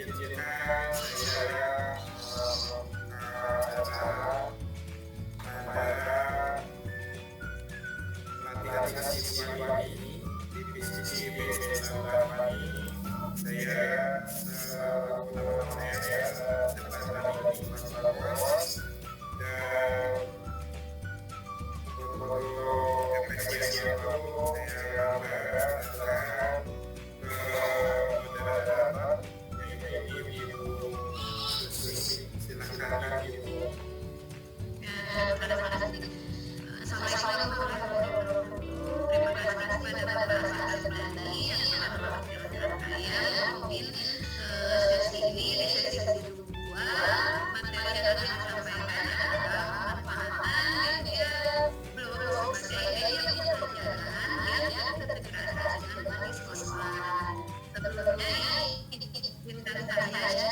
izinkan saya membuka acara pada pelatihan siswa ini di PCC BP8 ini. Saya selaku nama saya Sekretaris ini Mas Bagus, dan untuk FSC aku saya persilakan ke moderator yaitu Ibu Susi. Silakan Ibu. Terima kasih. Assalamualaikum warahmatullahi wabarakatuh. Terima kasih kepada Bapak Sahrandi yang telah mewakilkan saya. Mungkin sesi ini di sesi kedua materi yang akan disampaikan adalah pemanfaatan media blog sebagai media pembelajaran yang terintegrasi dengan mahasiswa online. Sebelumnya izinkan saya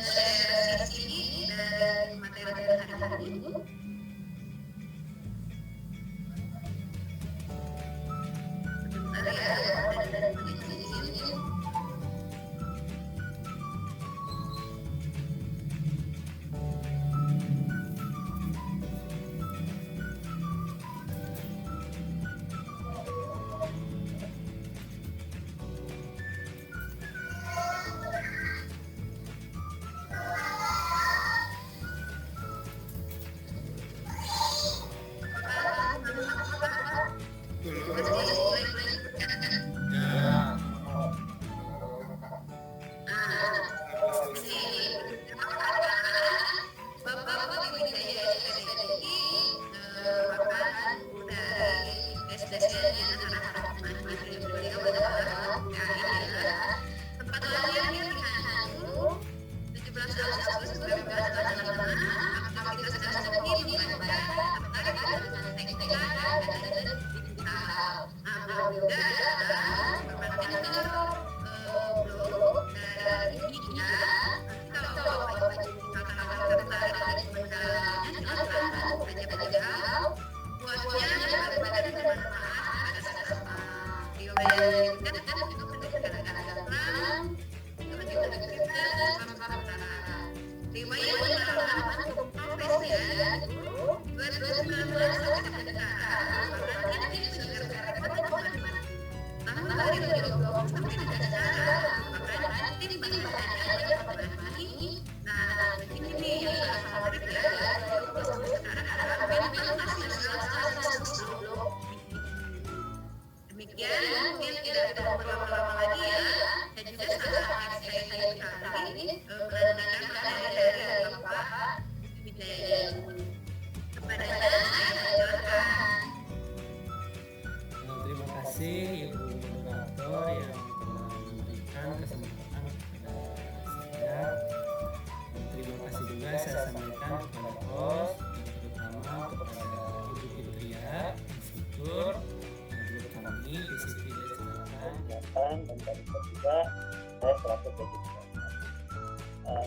share sesi dari materi hari ini.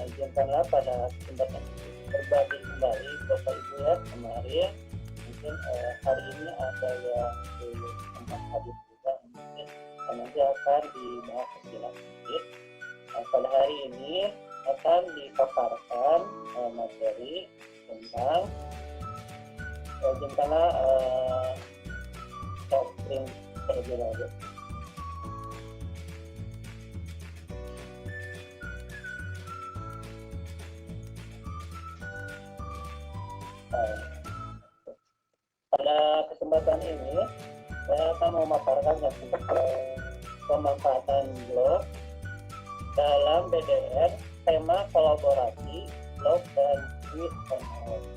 Izinkanlah pada kesempatan berbagi kembali Bapak Ibu ya, kemarin mungkin hari ini ada yang belum sempat hadir juga, mungkin nanti akan dibahas lebih lanjut. Pada hari ini akan dipaparkan materi tentang izinkanlah doktrin terlebih lanjut. Pada kesempatan ini saya akan memaparkan tentang pemanfaatan blog dalam BDR, tema kolaborasi blog dan e-commerce.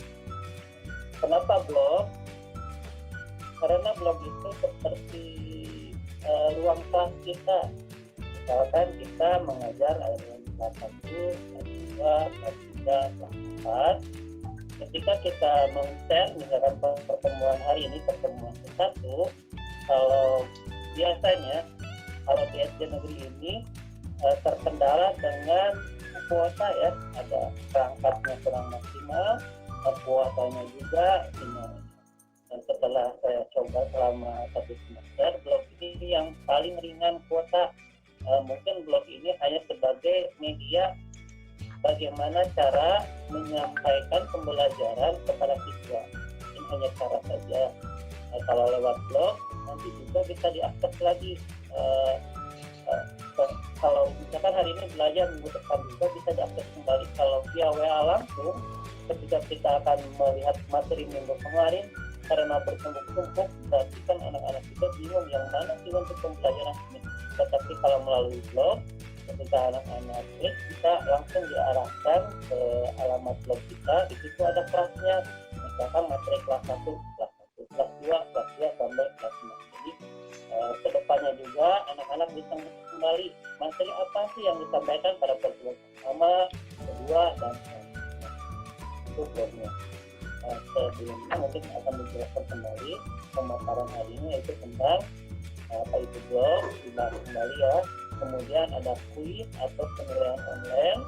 Kenapa blog? Karena blog itu seperti ruang kelas kita. Misalkan kita mengajar kelas 1, kelas 2, kelas 3, kelas 4. Ketika kita men-share misalkan pertemuan hari ini pertemuan ke-1, kalau biasanya kalau di SD negeri ini terkendala dengan kuota ya, ada perangkatnya kurang maksimal, kuotanya juga ini. Dan setelah saya coba selama 1 semester, blog ini yang paling ringan kuota mungkin blog ini hanya sebagai media bagaimana cara menyampaikan pembelajaran kepada siswa. Ini hanya cara saja. Kalau lewat blog nanti juga bisa diakses lagi. Kalau misalkan hari ini belajar minggu depan juga bisa diakses kembali. Kalau via WA langsung, ketika kita akan melihat materi minggu kemarin, karena bertumpuk-tumpuk berarti kan anak-anak kita bingung yang mana sih untuk pembelajaran ini. Tetapi kalau melalui blog, ketika anak-anak klik, kita langsung diarahkan ke alamat blog kita. Di situ ada kelasnya, misalkan materi kelas 1, kelas 2, kelas 3 sampai kelas 6. Jadi kedepannya juga anak-anak bisa kembali materi apa sih yang disampaikan pada pertemuan pertama, kedua, dan itu blognya. Sebelumnya mungkin akan dijelaskan kembali pemaparan hari ini, yaitu tentang apa itu blog, dibahas kembali ya. Kemudian ada kuis atau penilaian online,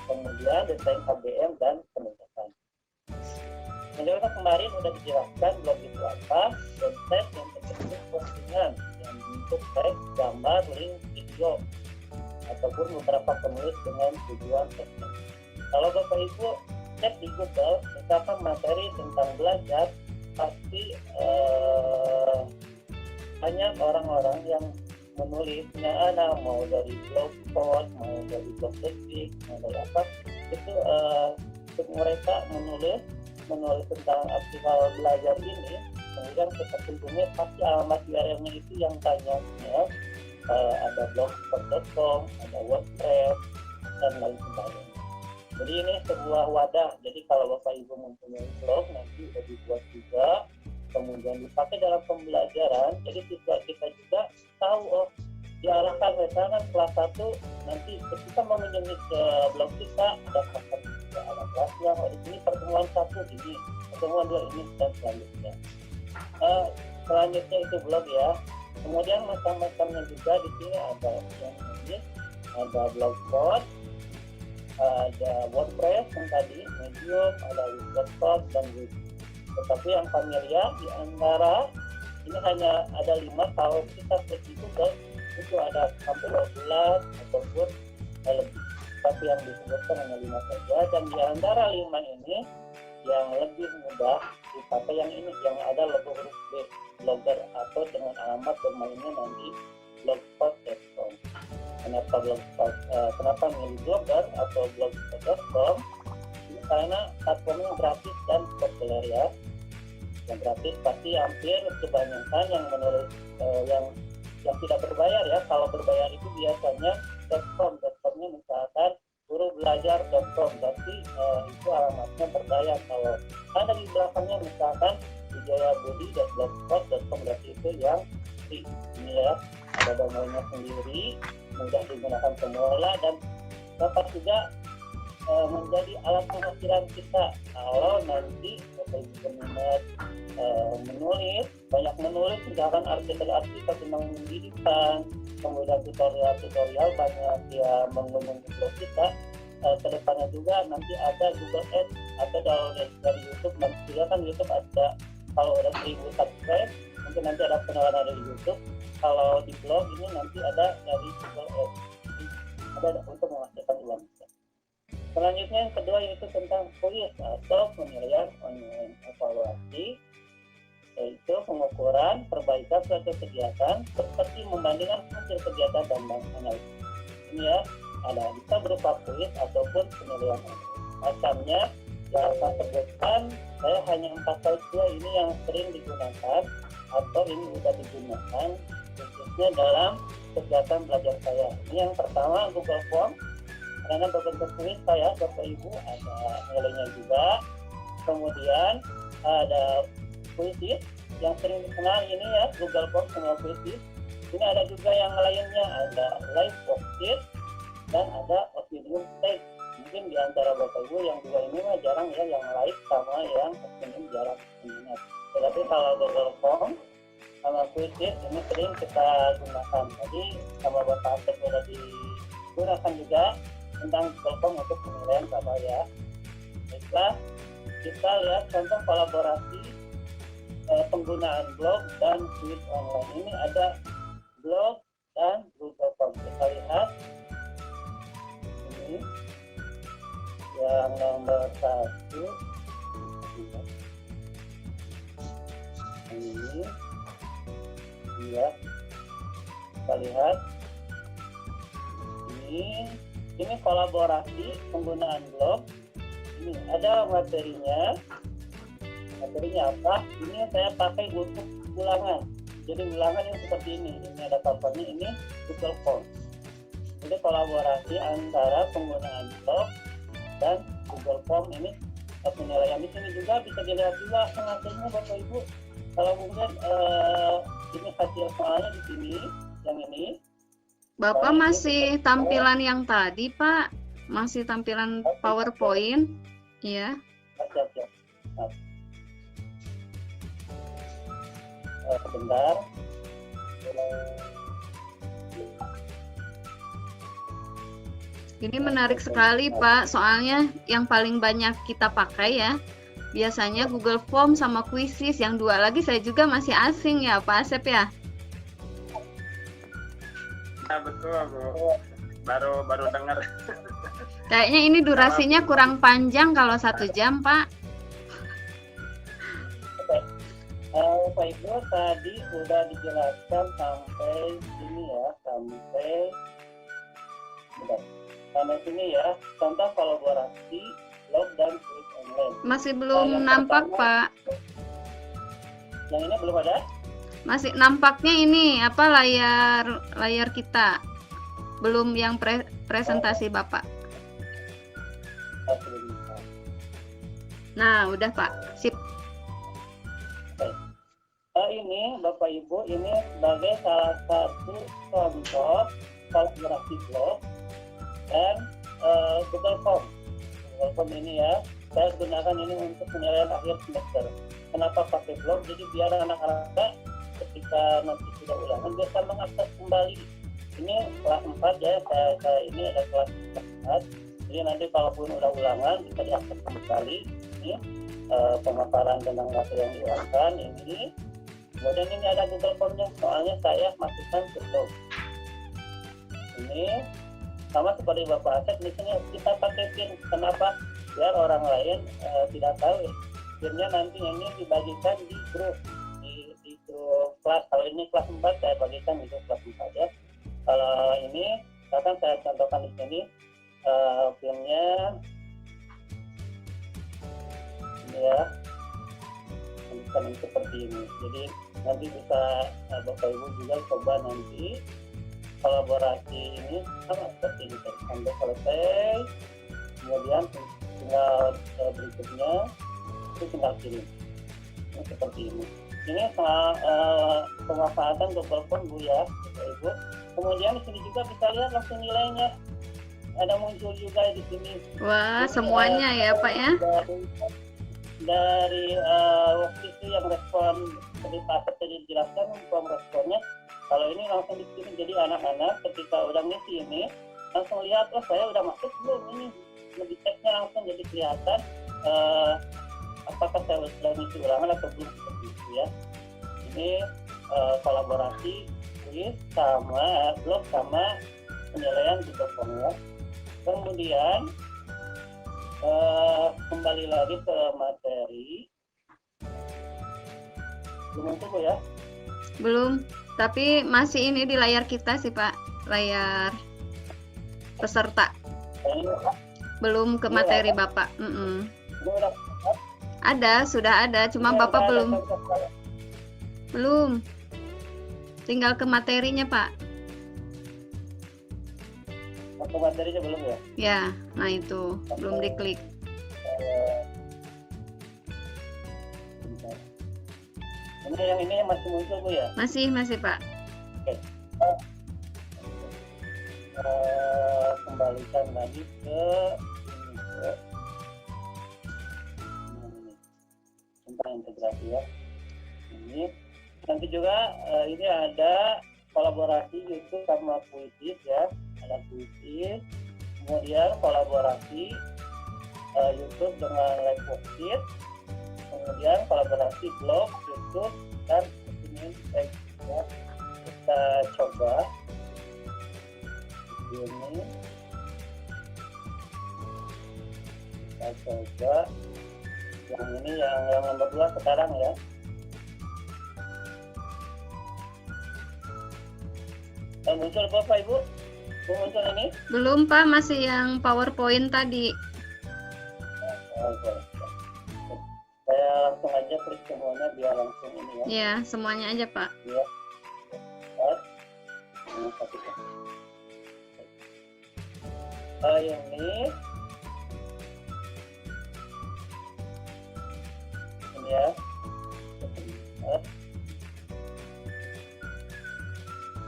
kemudian desain KBM dan penugasan. Menjelaskan kemarin sudah dijelaskan blog itu apa, website yang terbentuk postingan yang bentuk teks, gambar, link, video, ataupun beberapa penulis dengan tujuan tertentu. Kalau Bapak Ibu cek di Google, misalkan materi tentang belajar, pasti banyak orang-orang yang menulisnya, mau dari blogspot, mau dari blog detik, mau dari apa, itu mereka menulis tentang artikel belajar ini, kemudian kita kunjungi pasti alamat URL-nya itu yang banyaknya, ada blogspot.com, ada WordPress, dan lain sebagainya. Jadi ini sebuah wadah. Jadi kalau Bapak Ibu mempunyai blog, nanti sudah dibuat juga, kemudian dipakai dalam pembelajaran. Jadi siswa kita juga tahu, oh diarahkan misalkan kelas 1, nanti ketika mengunjungi ke blog kita ada kelas 1 juga, ada kelasnya, oh di sini pertemuan 1 ini, pertemuan 2 ini, dan selanjutnya. Selanjutnya itu blog ya. Kemudian macam-macamnya juga di sini ada yang ini, ada blogspot, ada WordPress yang tadi, Medium, ada Wix.com dan Wix. Tetapi yang familiar di antara ini hanya ada 5, kalau kita klik di Google itu ada sampai 12 ataupun lebih. Tapi yang disebutkan hanya 5 saja, dan di antara 5 ini yang lebih mudah dipakai yang ini, yang ada logo huruf B, blogger, atau dengan alamat domainnya nanti blogspot.com. Kenapa milih blogger atau blogspot.com? Karena platformnya gratis dan populer ya. Yang gratis pasti hampir kebanyakan yang menulis yang tidak berbayar ya. Kalau berbayar itu biasanya .com.com-nya misalkan gurubelajar.com, berarti itu alamatnya berbayar. Kalau ada di belakangnya misalkan wijayabudi.blogspot.com, berarti itu yang free. Ini ya, ada domainnya sendiri, mudah digunakan pemula, dan dapat juga menjadi alat penghasilan kita kalau nanti Bapak Ibu berminat menulis, banyak menulis, misalkan artikel-artikel tentang pendidikan, kemudian tutorial banyak ya mengunjungi blog kita. Kedepannya juga nanti ada Google Ads atau download dari YouTube. Nanti kan YouTube ada, kalau ada 1000 subscribe mungkin nanti ada penawaran dari YouTube. Kalau di blog ini nanti ada dari Google Ads, ada untuk menghasilkan uang. Selanjutnya yang kedua yaitu tentang kuis atau penilaian online evaluasi, yaitu pengukuran perbaikan suatu kegiatan seperti membandingkan hasil kegiatan dan analisis. Ini ya, ada bisa berupa kuis ataupun penilaian online. Macamnya yang saya sebutkan, saya hanya 4 saja ini yang sering digunakan atau ini sudah digunakan khususnya dalam kegiatan belajar saya. Ini yang pertama Google Form, karena berbentuk kuis saya, Bapak Ibu, ada nilainya juga. Kemudian ada Quizlet yang sering dikenal ini ya, Google Form sama Quizlet. Ini ada juga yang lainnya, ada Live Worksheet dan ada Opinion Text. Mungkin di antara Bapak Ibu yang dua ini mah jarang ya, yang live sama yang Opinion jarang minat. Tetapi kalau Google Form sama Quizlet ini sering kita gunakan. Tadi sama Bapak Asep sudah digunakan juga tentang Google Form untuk penilaian Bapak ya. Baiklah, kita lihat contoh kolaborasi penggunaan blog dan kuis online. Ini ada blog dan Google Form. Kita lihat ini yang nomor 1 ini ya, kita lihat ini kolaborasi penggunaan blog. Ini ada materinya apa? Ini saya pakai untuk ulangan. Jadi ulangan yang seperti ini ada papernya, ini Google Form. Jadi kolaborasi antara penggunaan blog dan Google Form ini penilaian. Di sini juga bisa dilihat juga hasilnya Bapak Ibu. Kalau mungkin ini hasil soalnya di sini yang ini. Bapak masih tampilan yang tadi, Pak? Masih tampilan PowerPoint? Ya. Siap. Sebentar. Ini menarik sekali, Pak. Soalnya yang paling banyak kita pakai ya, biasanya Google Form sama Quizzes. Yang dua lagi saya juga masih asing ya, Pak Asep ya? Ya betul, Bu. Baru dengar. Kayaknya ini durasinya kurang panjang kalau 1 jam, Pak. Pak Ibu tadi sudah dijelaskan sampai sini ya, sampai sini ya, contoh kolaborasi blog dan quiz online. Masih belum nampak, Pak. Yang ini belum ada? Masih nampaknya ini apa layar kita. Belum yang presentasi Bapak. Nah, udah Pak. Sip. Ini Bapak Ibu, ini sebagai salah satu contoh kolaborasi blog dan Google Form. Google Form ini ya, saya gunakan ini untuk penilaian akhir semester. Kenapa pakai blog? Jadi biar anak-anak ketika nanti sudah ulangan bisa mengakses kembali. Ini kelas 4 ya, saya ini ada kelas 4. Jadi nanti kalaupun udah ulangan bisa diakses kembali. Ini pemaparan tentang materi yang diulangan ini. Kemudian ini ada Google Form-nya, soalnya saya masukkan ke blog. Ini sama seperti Bapak Asep, di sini kita pakai pin. Kenapa? Biar orang lain tidak tahu. Pinnya nanti ini dibagikan di grup, di grup kelas. Kalau ini kelas 4 saya bagikan di grup kelas 4 ya. Kalau ini akan saya contohkan di sini pinnya ini ya, bukan seperti ini. Jadi nanti bisa Bapak Ibu juga coba nanti kolaborasi ini sama seperti ini. Sampai selesai, kemudian tinggal berikutnya itu tinggal kirim. Ini seperti ini. Ini pemanfaatan Google Form Bu ya, Bapak Ibu. Kemudian di sini juga bisa lihat langsung nilainya. Ada muncul juga di sini. Wah, semuanya ya Pak ya. Dari waktu itu yang respon seperti Pak tadi dijelaskan form responnya. Kalau ini langsung di sini, jadi anak-anak ketika udah ngisi ini langsung lihat, oh saya udah masuk belum, ini lebih ceknya langsung jadi kelihatan apakah saya sudah ngisi ulangan atau belum, seperti itu ya. Ini kolaborasi quiz sama blog sama penilaian juga ya. Kemudian kembali lagi ke materi. Belum itu Bu ya? Belum, tapi masih ini di layar kita sih Pak, layar peserta. Belum ke materi Bapak. Ada, sudah ada, cuma Bapak belum. Tinggal ke materinya Pak. Ke materinya belum ya? Ya, nah itu belum diklik. Ini yang ini masih muncul Bu ya? Masih Pak. Oke. Kembalikan lagi ke ini tentang integrasi ya. Ini nanti juga ini ada kolaborasi YouTube sama Quizzes ya. Ada Quizzes, kemudian kolaborasi YouTube dengan Live Worksheet, kemudian kolaborasi blog, YouTube, dan ini ya. Kita coba ini kita coba yang ini yang nomor 2 sekarang ya. Muncul Bapak Ibu? Muncul ini? Belum Pak, masih yang PowerPoint tadi. Oke. Saya langsung aja klik semuanya biar langsung ini ya. Ya, semuanya aja Pak. Ya. Ini ya.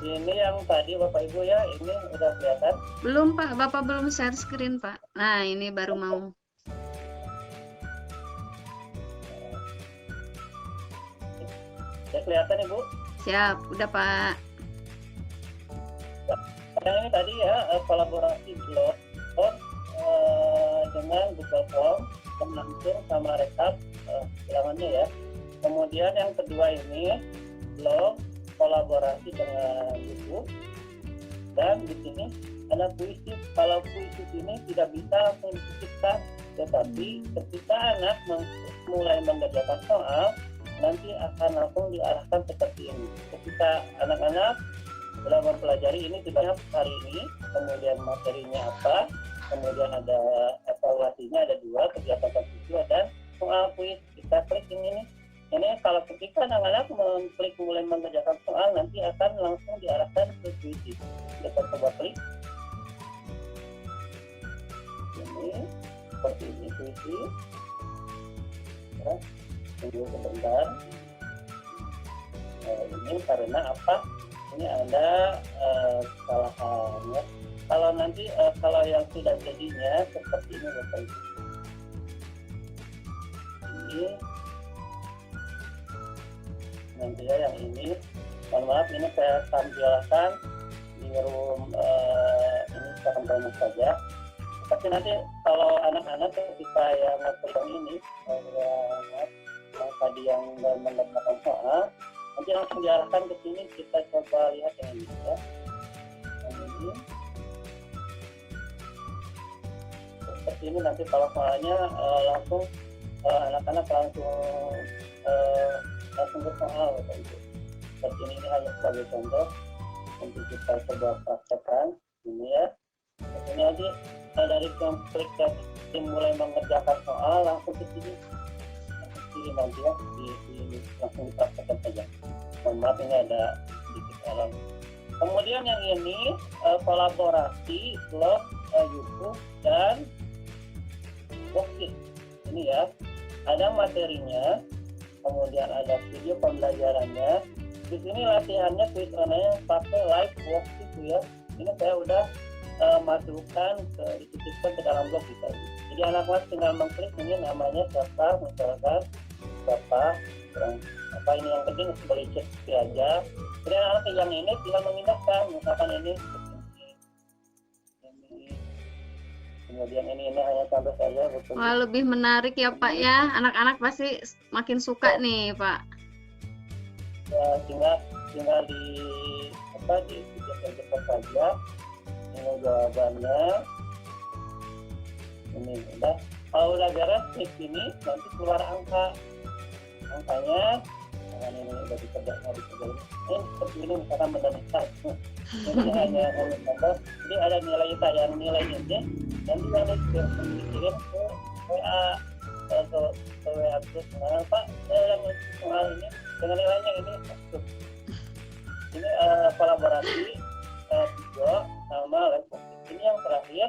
Ini yang tadi Bapak Ibu ya, ini udah kelihatan? Belum Pak, Bapak belum share screen Pak. Nah, ini baru mau. Udah kelihatan Ibu? Siap, udah Pak. Yang ini tadi ya, kolaborasi blog dengan Google Form, langsung sama rekap bilangannya ya. Kemudian yang kedua ini blog kolaborasi dengan YouTube, dan di sini ada puisi. Kalau puisi ini tidak bisa langsung dititipkan, tetapi ketika anak mulai mengerjakan soal nanti akan langsung diarahkan seperti ini. Ketika anak-anak sudah mempelajari ini tidak hari ini, kemudian materinya apa, kemudian ada evaluasinya, ada 2, kegiatan siswa dan soal kuis. Kita klik ini nih. Ini kalau ketika anak-anak mengklik mulai mengerjakan soal nanti akan langsung diarahkan ke puisi. Kita coba klik. Ini seperti ini puisi. Ya, tunggu sebentar. Ini karena apa? Ini ada kesalahan ya. Kalau nanti kalau yang tidak jadinya seperti ini Bapak Ibu. Ini nanti ya yang ini, mohon maaf ini saya tampilkan di room ini contohnya saja. Tapi nanti kalau anak-anak ketika yang ngepegang ini yang tadi yang mengerjakan soal nanti langsung diarahkan ke sini. Kita coba lihat yang ini ya. Yang ini seperti ini, nanti kalau soalnya langsung anak-anak langsung bersoal Bapak Ibu. Seperti ini hanya sebagai contoh untuk kita coba praktekkan ini ya. Ini nanti dari klik mulai mengerjakan soal langsung ke sini. Nanti ya langsung dipraktekkan saja. Mohon maaf ini ada sedikit alam. Kemudian yang ini kolaborasi blog, YouTube dan worksheet. Ini ya, ada materinya, kemudian ada video pembelajarannya. Di sini latihannya tulisannya pakai live worksheet ya. Ini saya udah masukkan dititipkan ke dalam blog kita. Jadi anak-anak tinggal mengklik ini namanya siapa, misalkan siapa, apa ini yang penting boleh cek aja. Jadi anak yang ini tinggal memindahkan, misalkan ini, kemudian ini hanya contoh saja. Wah, lebih menarik ya Pak ya. Anak-anak pasti makin suka nih Pak. Ya, tinggal di cepat saja. Ini jawabannya. Ini udah. Kalau udah beres klik ini nanti keluar angkanya. Nah, ini udah dikerjakan ini seperti ini misalkan mendengar. Ini hanya contoh. Jadi ada nilai yang nilainya aja. Nanti yang dikirim ke WA ke WA terus. Nah, Pak, yang soal ini dengan nilainya ini masuk. Ini kolaborasi video sama live podcast. Ini yang terakhir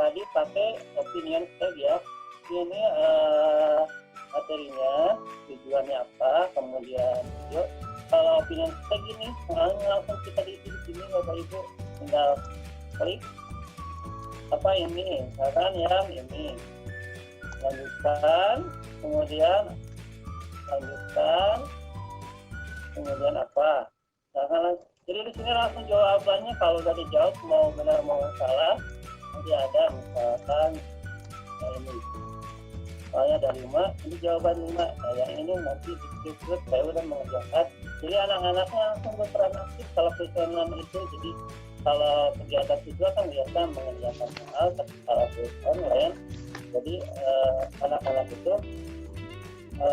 tadi pakai opinion tag ya. Ini materinya, tujuannya apa, kemudian video. Kalau opinion tag ini langsung kita diisi di sini Bapak Ibu, tinggal klik apa ini, misalkan yang ini lanjutkan, kemudian apa, jadi di sini langsung jawabannya. Kalau udah dijawab mau benar mau salah nanti ada misalkan ini soalnya ada 5, ini jawaban 5. Nah, yang ini nanti disebut saya udah mengerjakan. Jadi anak-anaknya langsung berperan aktif kalau persaingan itu. Jadi kalau kegiatan siswa kan biasa mengerjakan soal secara online, jadi anak-anak itu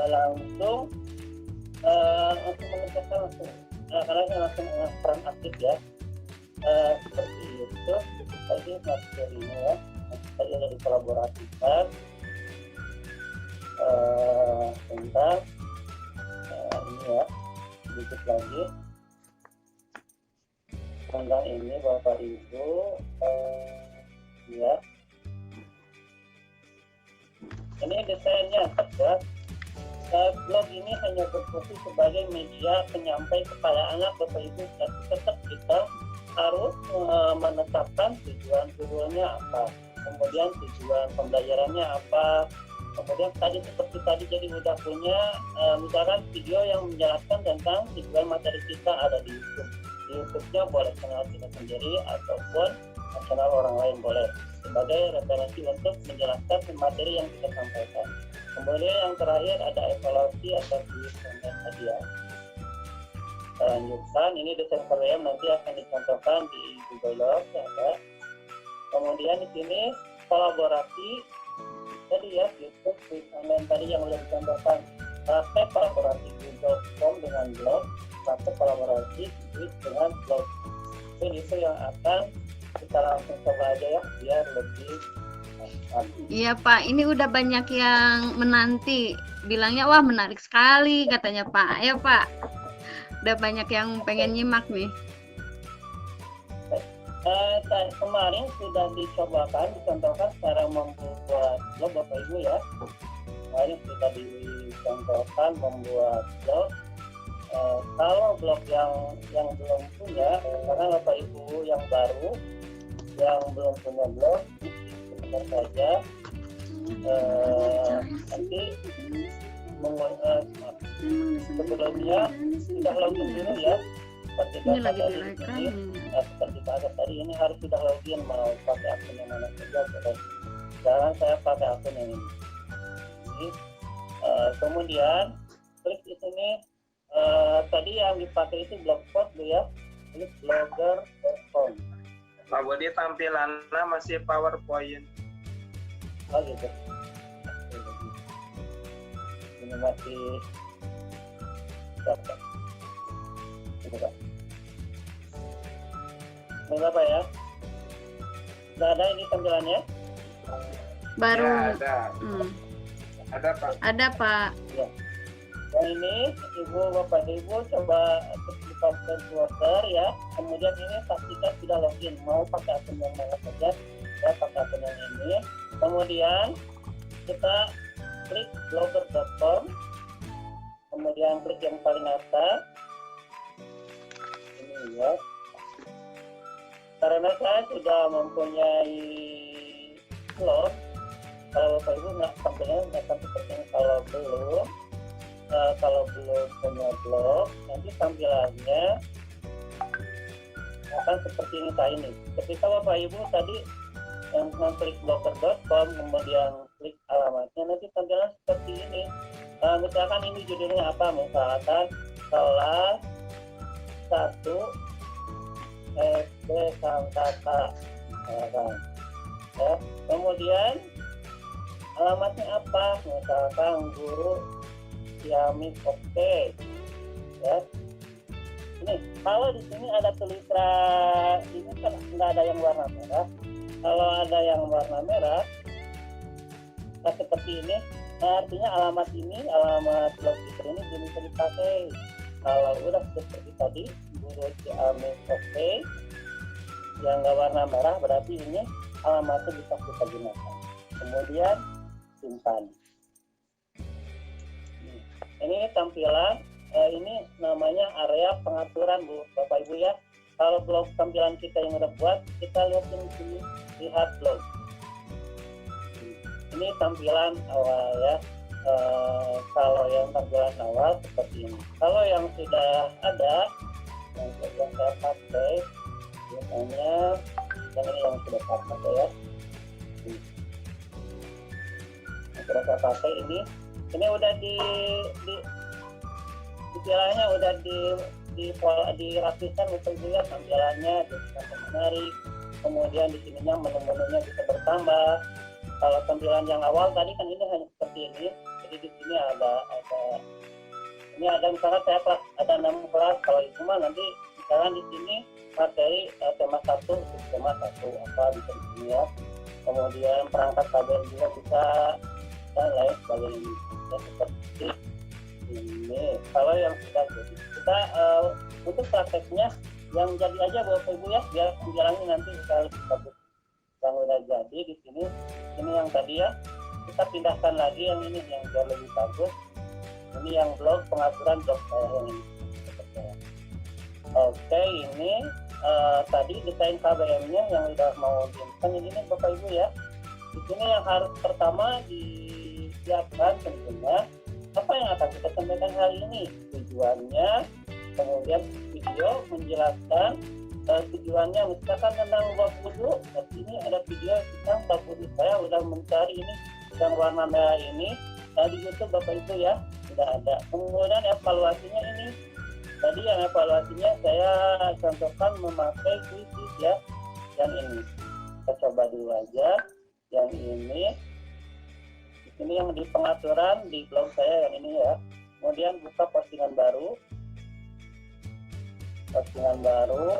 langsung mengerjakan langsung, anak-anaknya langsung peran aktif ya, seperti itu. Tadi materinya ya, tadi ada dikolaborasikan tentang ini ya, sedikit lagi tentang ini Bapak Ibu ya. Ini desainnya ya. Blog ini hanya berfungsi sebagai media penyampai kepada anak Bapak Ibu, dan tetap kita harus menetapkan tujuan-tujuannya apa, kemudian tujuan pembelajarannya apa, kemudian tadi seperti tadi jadi udah punya misalkan video yang menjelaskan tentang tujuan materi kita ada di YouTube. Di YouTube-nya boleh channel kita sendiri ataupun channel orang lain boleh, sebagai referensi untuk menjelaskan materi yang kita sampaikan. Kemudian yang terakhir ada evaluasi atas konten tadi ya. Lanjutkan, ini desain kalian nanti akan dicontohkan di Google Docs ya. Kemudian di sini kolaborasi tadi ya, YouTube online tadi yang sudah dicontohkan, praktek kolaborasi Google Form dengan blog, praktek kolaborasi dengan blog. Itu yang akan kita langsung coba aja ya, biar lebih Iya Pak, ini udah banyak yang menanti, bilangnya wah menarik sekali katanya Pak. Ya Pak, udah banyak yang pengen nyimak nih. Kemarin sudah dicontohkan cara membuat blog Bapak Ibu ya. Kemarin sudah dicontohkan membuat blog. Kalau blog yang belum punya, karena Bapak Ibu yang baru yang belum punya blog, sebentar saja nanti sebelumnya sudah login dulu ya. Seperti Ini lagi tadi direkam. seperti tadi ini harus sudah login, mau pakai akun yang mana saja boleh. Jangan saya pakai akun yang ini. Jadi, kemudian klik di sini. Tadi yang dipakai itu blogspot bu ya, klik blogger.com. Pak Budi tampilannya masih PowerPoint. Oh gitu. Ini masih berapa? Ini berapa ya? Sudah ada ini tampilannya? Baru Ya, ada. hmm, Ada Pak. ada Pak. Ya. Dan ini Ibu Bapak Ibu coba aktifkan browser ya. Kemudian ini pastikan sudah login. Mau pakai akun yang mana saja, ya pakai akun yang ini. Kemudian kita klik blogger.com. Kemudian klik yang paling atas. Ini ya. Karena saya sudah mempunyai blog, kalau Bapak Ibu nggak tampilnya nggak seperti ini. Kalau belum punya blog, nanti tampilannya akan seperti ini. Ketika Bapak Ibu tadi klik blogger.com, kemudian klik alamatnya, nanti tampilan seperti ini. Misalkan ini judulnya apa? Misalkan kelas 1 SD Sangkata. Ya. Kemudian alamatnya apa? Misalkan guru Ciamis, oke. Ya. Ini kalau di sini ada tulisan ini kan nggak ada yang warna merah. Kalau ada yang warna merah, seperti ini, artinya alamat ini, alamat blog kita ini belum bisa dipakai. Kalau udah seperti tadi, guru Ciamis, oke, yang nggak warna merah, berarti ini alamatnya bisa kita gunakan. Kemudian simpan. Ini tampilan, ini namanya area pengaturan Bu, Bapak Ibu ya. Kalau blog tampilan kita yang udah buat, kita lihat di sini, lihat blog. Ini tampilan awal ya. Kalau yang tampilan awal seperti ini. Kalau yang sudah ada, yang saya pakai, biasanya yang ini yang sudah saya pakai ya. Yang sudah saya pakai ini udah di istilahnya udah dirapikan untuk dilihat tampilannya jadi sangat menarik. Kemudian di sininya menu-menunya bisa bertambah. Kalau tampilan yang awal tadi kan ini hanya seperti ini. Jadi di sini ada misalkan saya ada 6 kelas. Kalau itu mah nanti misalkan di sini materi tema 1, tema 1 apa bisa di sini ya. Kemudian perangkat kabel juga bisa dan lain sebagainya. Ya, seperti ini. Kalau yang sudah jadi kita untuk prakteknya yang jadi aja Bapak Ibu ya, biar penjelasannya nanti bisa lebih bagus. Yang udah jadi di sini, ini yang tadi ya, kita pindahkan lagi yang ini yang biar lebih bagus. Ini yang blog pengaturan blog saya yang ini. Oke, ini tadi desain KBM-nya yang udah mau diinstal ini nih Bapak Ibu ya. Di sini yang harus pertama disiapkan tentunya apa yang akan kita sampaikan hari ini, tujuannya, kemudian video menjelaskan tujuannya, misalkan tentang bab wudhu. Di sini ada video tentang bab wudhu. Saya udah mencari ini yang warna merah ini di YouTube Bapak Ibu ya, sudah ada. Kemudian evaluasinya ini, tadi yang evaluasinya saya contohkan memakai quiz ya, yang ini. Kita coba dulu aja yang ini. Ini yang di pengaturan di blog saya yang ini ya. Kemudian buka postingan baru.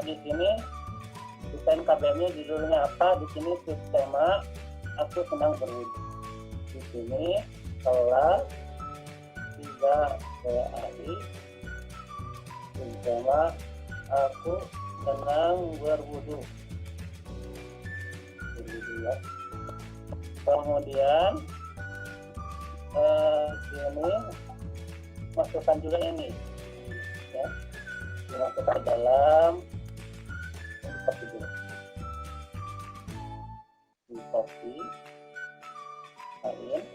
Di sini desain KBM-nya judulnya apa? Di sini tema aku senang berwudhu. Di sini kelas 3 PAI. Tema aku senang berwudhu. Ya. Kemudian sini masukkan juga ini ya, dimasukkan dalam seperti ini, di copy salin.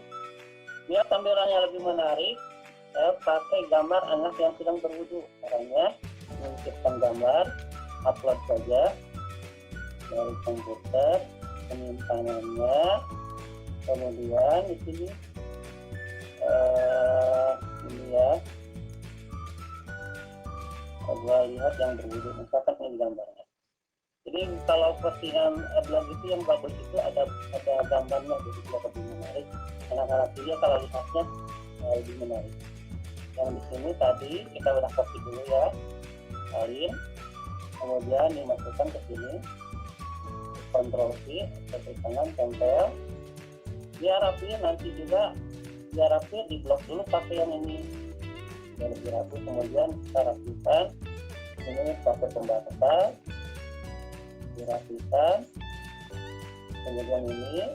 Biar tampilannya lebih menarik, saya pakai gambar anak yang sedang berwudhu. Caranya menciptakan gambar, upload saja dari komputer, penyimpanannya, kemudian di sini ini ya, gua lihat yang berwudhu, misalkan ini gambarnya. Jadi kalau postingan blog itu yang bagus itu ada gambarnya, jadi tidak lebih menarik. Anak-anak dia kalau lihatnya lebih menarik. Yang di sini tadi kita udah copy dulu ya, salin, kemudian dimasukkan ke sini, Ctrl C, tekan tangan, tempel. Biar rapi, nanti juga biar rapi di blok dulu pakai yang ini biar lebih rapi. Kemudian kita rapikan ini pakai pembatas, dirapikan. Kemudian ini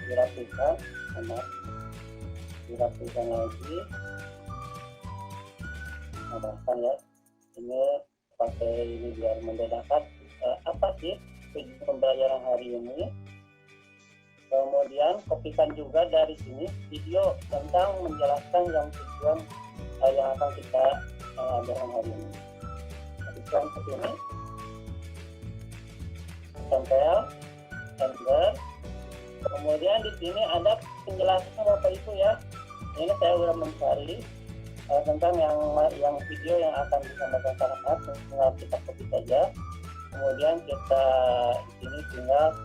dirapikan, dirapikan lagi, tambahkan ya. Ini pakai ini biar membedakan apa sih tujuan pembelajaran hari ini. Kemudian kopikan juga dari sini video tentang menjelaskan yang tujuan yang akan kita ajarkan hari ini. Kopikan ke sini, tempel, enter. Kemudian di sini ada penjelasan Bapak Ibu ya. Ini saya sudah mencari tentang yang video yang akan disampaikan anak-anak. Tinggal kita copy saja. Kemudian kita di sini tinggal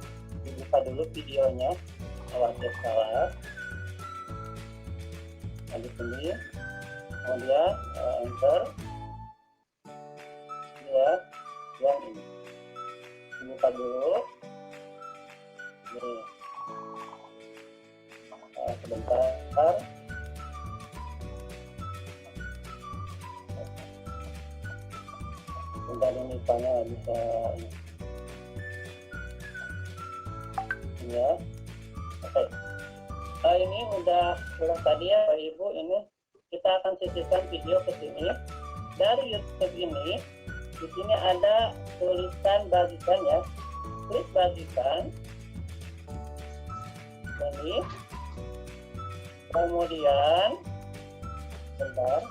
dibuka dulu videonya lewat salah. Di sini, kemudian enter. Ya, yang ini dibuka dulu. Ini sebentar. Sebentar ini misalnya bisa ya. Oke. Ini udah tadi ya Pak Ibu, ini kita akan sisihkan video ke sini. Dari YouTube ini, di sini ada tulisan bagikan ya. Klik bagikan. Ini. Kemudian sebentar.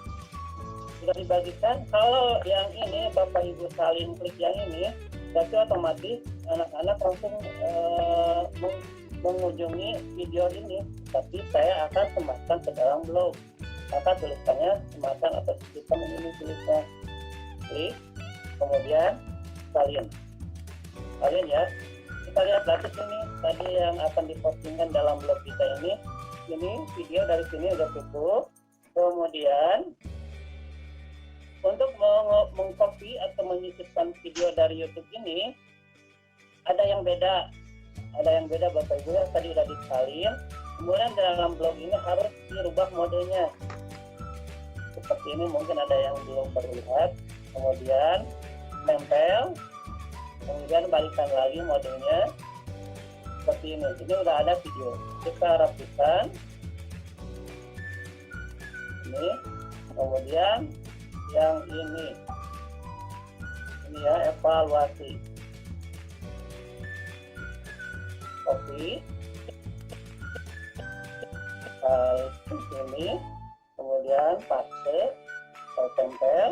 Sudah dibagikan. Kalau yang ini Bapak Ibu salin klik yang ini, berarti otomatis anak-anak langsung mengunjungi video ini. Tapi saya akan sematkan ke dalam blog. maka tulisannya semakan atau sisipkan ini tulisnya. Klik, kemudian salin ya. Kita lihat berarti ini tadi yang akan dipostingkan dalam blog kita ini video dari sini udah cukup. Kemudian untuk mengcopy atau menyisipkan video dari YouTube ini ada yang beda Bapak Ibu ya, tadi udah disalin. Kemudian dalam blog ini harus dirubah modenya seperti ini, mungkin ada yang belum terlihat. Kemudian nempel, kemudian balikan lagi modenya seperti ini. Ini udah ada video, kita rapikan ini. Kemudian yang ini ya, evaluasi, copy ini, kemudian paste atau tempel.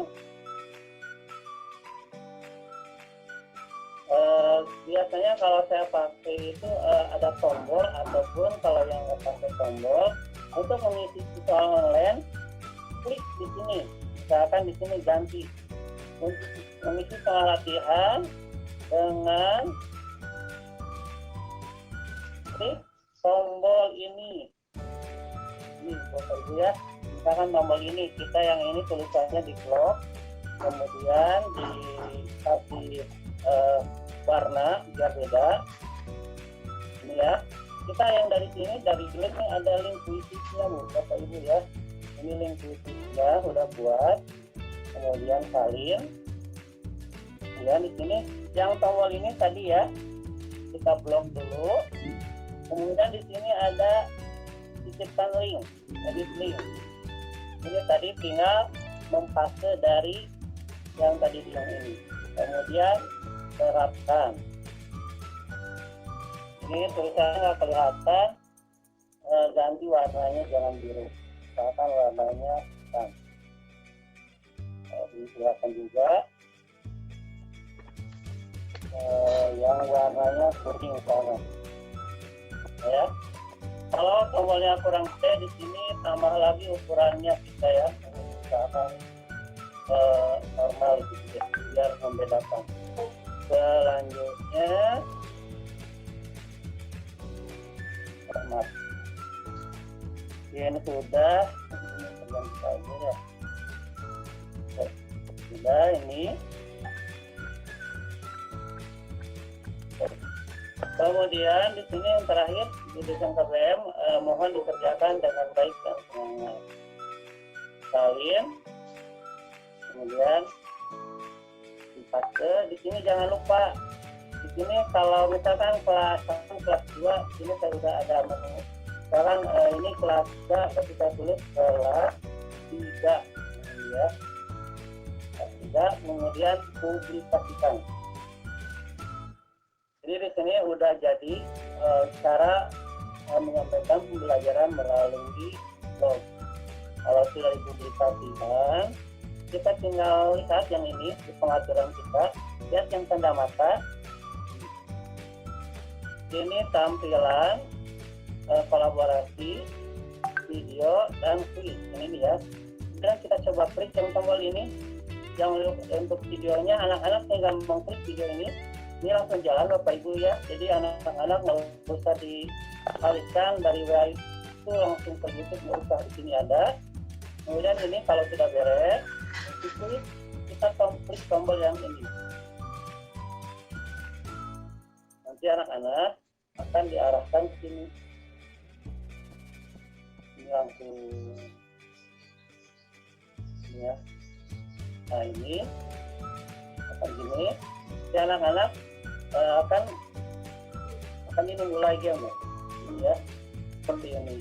Biasanya kalau saya pakai itu ada tombol, ataupun kalau yang nggak pakai tombol, untuk mengisi soal online, klik di sini. Misalkan di sini ganti untuk mengisi soal latihan dengan klik tombol ini Bapak Ibu ya. Misalkan tombol ini, kita yang ini tulisannya di blok, kemudian dikasih warna biar beda ini ya. Kita yang dari sini, dari link ini ada link kuisisnya Bapak Ibu ya. Ini link kuisisnya udah buat, kemudian salin ya. Di sini yang tombol ini tadi ya, kita blok dulu. Kemudian di sini ada sisipkan link, edit link. Ini tadi tinggal mempaste dari yang tadi bilang ini, kemudian terapkan. Ini tulisannya nggak kelihatan, ganti warnanya jangan biru, misalkan warnanya hitam. Ini kelihatan juga, yang warnanya kuning misalkan. Ya, kalau tombolnya kurang gede, di sini tambah lagi ukurannya kita ya, misalkan normal gitu ya, biar membedakan. Selanjutnya format. Ini sudah, ini saja ya. Sudah ini. Kemudian di sini yang terakhir di desain KBM, mohon dikerjakan dengan baik dan semangat. Salin, kemudian dipaste. Di sini jangan lupa, di sini kalau misalkan kelas 1, kelas 2, ini saya sudah ada menu. Sekarang ini kelas 3, kita tulis kelas 3 ya. Kelas 3, kemudian publikasikan. Jadi di sini udah jadi cara menyampaikan pembelajaran melalui blog. Kalau sudah dipublikasikan, kita tinggal lihat yang ini di pengaturan kita, lihat yang tanda mata. Ini tampilan kolaborasi, video, dan kuis. Ini ya. Kemudian kita coba klik yang tombol ini. Yang untuk videonya, anak-anak tinggal mengklik video ini. Ini langsung jalan Bapak Ibu ya. Jadi anak-anak nggak usah dialihkan dari WA itu langsung ke YouTube, nggak usah. Di sini ada. Kemudian ini kalau sudah beres, kita klik tombol yang ini. Nanti anak-anak akan diarahkan ke sini. Ini langsung ini ya. Nah ini akan gini. Jadi anak-anak akan ini mulai game ya, seperti ini.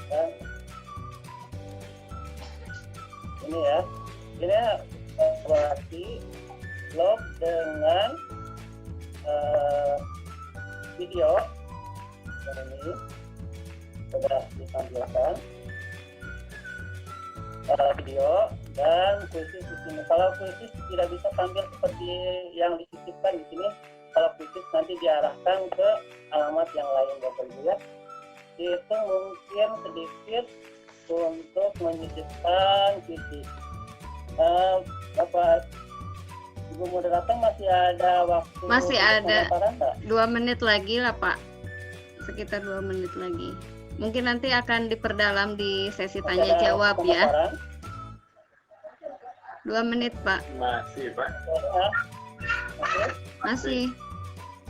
Dan ini ya, ini kolaborasi blog dengan video. Dan ini sudah ditampilkan video dan kuisis di sini. Kalau kuisis tidak bisa tampil seperti yang disisipkan di sini. Kalau kuisis nanti diarahkan ke alamat yang lain Bapak Ibu ya. itu mungkin sedikit untuk menyisipkan sisi. Bapak Ibu moderator masih ada waktu? Masih ada. Pemaparan, Pak? 2 menit lagi lah Pak, sekitar 2 menit lagi. Mungkin nanti akan diperdalam di sesi Masih tanya ada jawab ya. pemaparan? 2 menit Pak. Masih, Pak. Masih.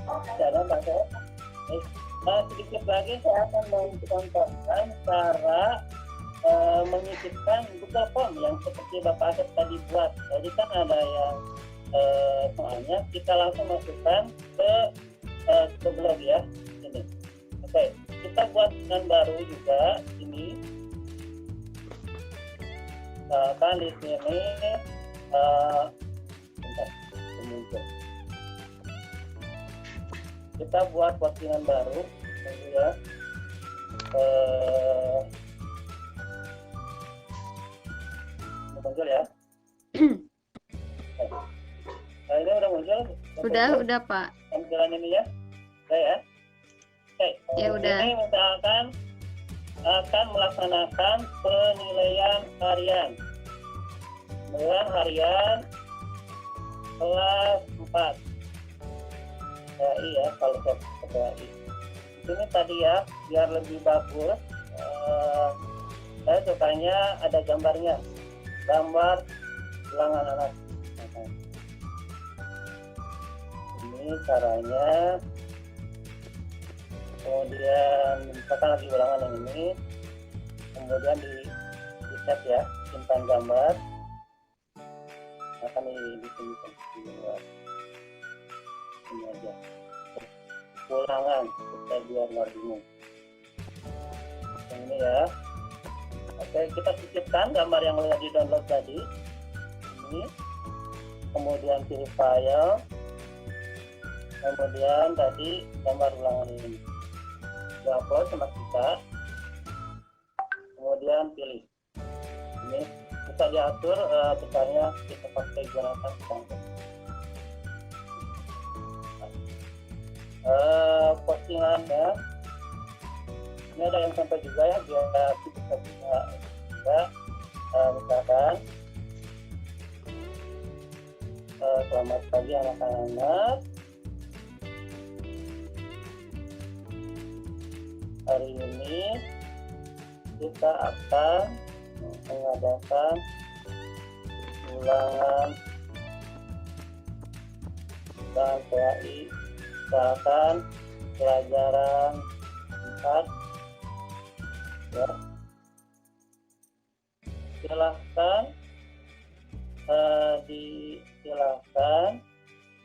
Ada, Pak. Baik. Sedikit lagi saya akan mencontohkan cara menyisipkan Google Form yang seperti Bapak Asep tadi buat. Jadi kan ada yang soalnya kita langsung masukkan ke blog ya. Ini. Oke, kita buat dengan baru juga ini. Kan di sini bentar, muncul. Kita buat postingan baru ya. Muncul ya. Nah, ini udah muncul. Udah Pak. Tampilan ini ya. Oke ya. Oke. Ya udah. Ini misalkan akan melaksanakan penilaian harian. Penilaian harian kelas 4. Iya, kalau PPI. Ini tadi ya, biar lebih bagus. Saya sukanya ada gambarnya. Gambar ulangan anak. Ini caranya. Kemudian misalkan lagi ulangan yang ini, kemudian di set ya, simpan gambar. Akan di sini ini aja. Ulangan kita biar nggak bingung. Yang ini ya. Oke, kita sisipkan gambar yang sudah di download tadi. Ini. Kemudian pilih file. Kemudian tadi gambar ulangan ini. Upload sama kita. Kemudian pilih. Ini bisa diatur besarnya kita pakai gunakan standar. Postingannya ini ada yang sampai juga ya, biar kita bisa misalkan selamat pagi anak-anak, hari ini kita akan mengadakan ulangan dan PAI misalkan pelajaran 4 ya. Silahkan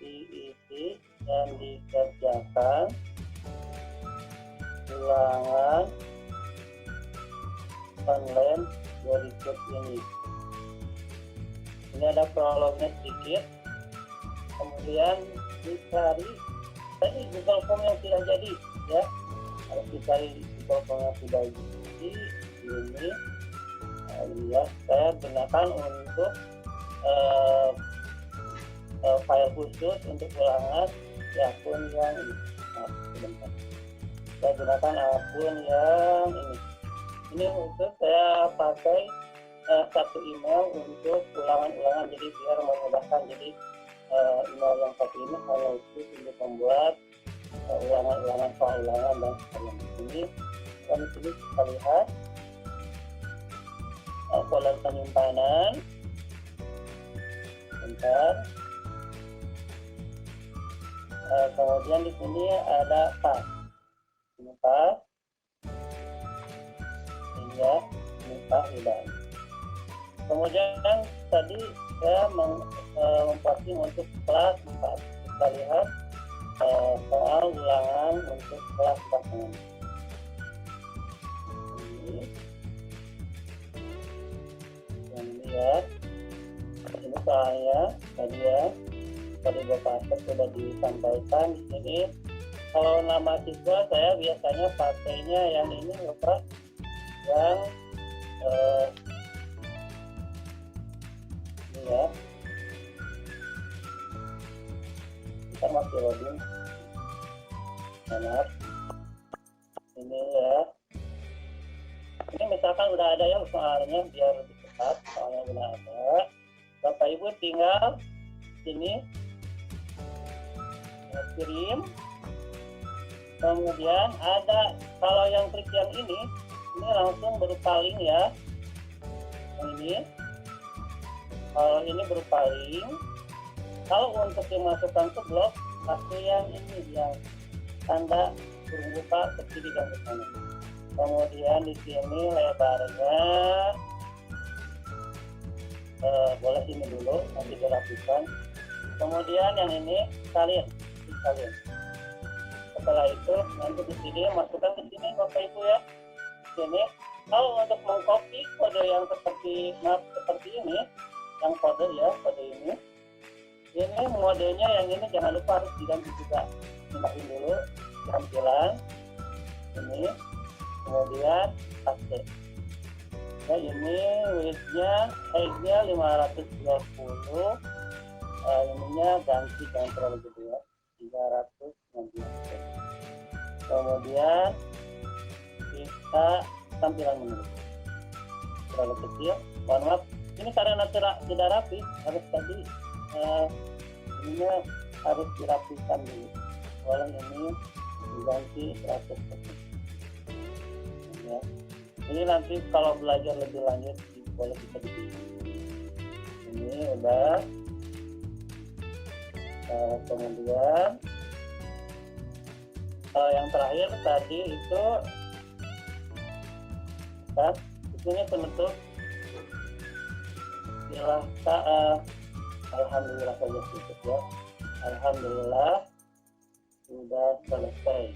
diisi dan dikerjakan ulangan online berikut ini. Ini ada prolognya sedikit, kemudian dicari tadi Google Form yang sudah jadi ya, harus dicari Google Form yang sudah jadi ini. Ya, saya gunakan untuk file khusus untuk ulangan di akun yang ini. Sebentar. Saya gunakan akun yang ini. Ini untuk saya pakai satu email untuk ulangan-ulangan, jadi biar memudahkan. Jadi email yang satu ini hanya khusus untuk membuat ulangan-ulangan soal ulangan dan sebagainya. Dan di sini kita lihat folder penyimpanan. Bentar. Kemudian di sini ada pas. Ini pas. Ini ya, ini pas udah. Kemudian tadi saya memposting untuk kelas 4. Kita lihat soal ulangan untuk kelas 4 ini. Yang lihat ini soalnya tadi ya, tadi Bapak Asep sudah disampaikan di sini. Kalau nama siswa saya biasanya pakainya yang ini Bapak, yang ini ya, kita masih loading. Maaf, ini ya, Ini misalkan udah ada ya soalnya biar lebih cepat, soalnya udah ada. Bapak Ibu tinggal sini kirim. Kemudian ada, kalau yang klik yang ini langsung berupa link ya. Yang ini, kalau ini berupa link. Kalau untuk dimasukkan ke blog, pasti yang ini, yang tanda burung rupa kecil dan ke sana. Kemudian di sini lebarnya boleh ini dulu, nanti dirapikan. Kemudian yang ini salin. Setelah itu nanti di sini masukkan ke sini Bapak Ibu ya. Sini kalau untuk mengcopy kode yang seperti ini, yang kode ini modenya yang ini jangan lupa harus diganti juga. Pindahin dulu tampilan ini, kemudian paste. Ya ini width-nya 520, ininya ganti jangan terlalu gede ya, 360. Kemudian kita tampilan menu terlalu kecil, mohon maaf ini karena tidak rapi, harus tadi ininya harus dirapikan dulu. Kalau ini diganti 100%. Ya. Ini nanti kalau belajar lebih lanjut boleh kita bikin. Ini udah. Kemudian yang terakhir tadi itu ini penutup. Silahkan. Alhamdulillah saja cukup ya. Alhamdulillah sudah selesai.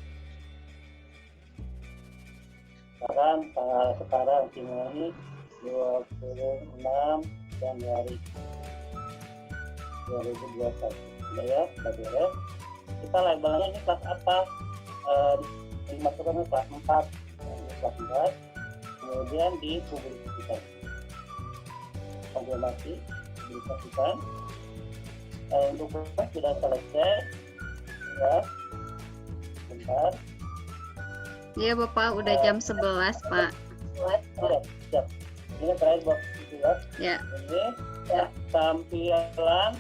Sekarang ini 26 Januari 2021. Sudah ya, sudah beres. Kita labelnya ini kelas apa? Dimasukkan ke kelas 4, kelas 4. Kemudian dipublikasikan. Konfirmasi, dipublikasikan. Untuk proses sudah selesai. Ya, bentar. Iya Bapak, udah jam 11 Pak. Sudah, siap. Ini terakhir buat ya. Ya. Ini ya, tampilan